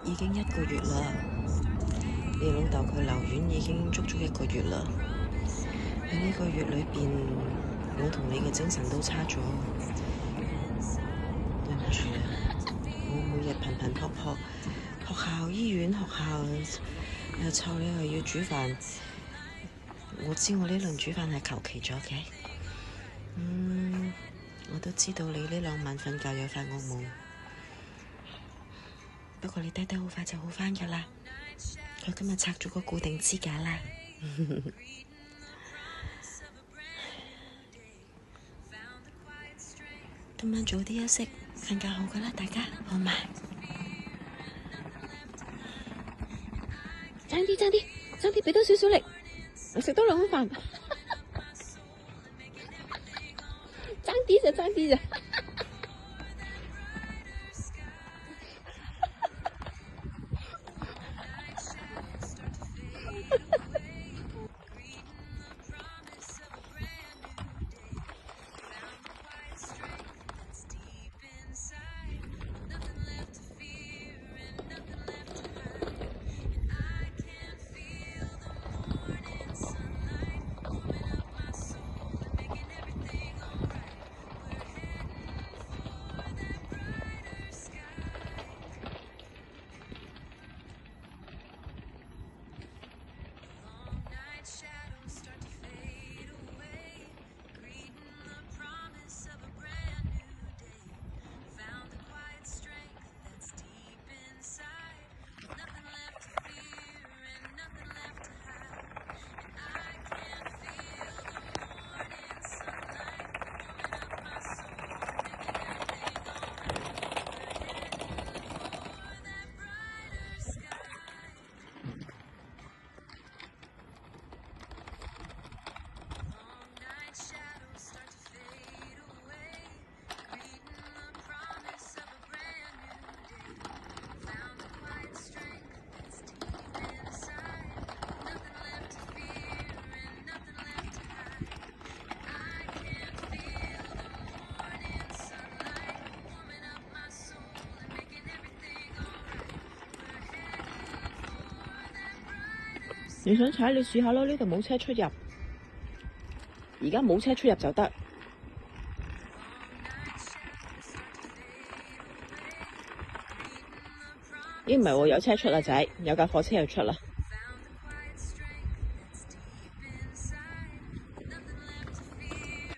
已經1個月啦，你老豆佢留院已經足足1個月啦。喺呢個月裏邊，我同你嘅精神都差咗。對唔住啊，我每日頻頻撲撲，學校、醫院、學校又湊你又要煮飯。我知我呢輪煮飯係求其咗嘅。我都知道你呢2晚瞓覺有發惡夢。不過你爹爹好快就好返㗎啦，佢今日拆咗個固定支架啦。今晚早啲休息，瞓覺好㗎啦，大家好嘛？爭啲，俾多少少力，我食多2碗飯。爭啲咋。你想踩你試下咯，呢度冇車出入，而家冇車出入就得。咦唔係喎，有車出啦仔，有架貨車又出啦。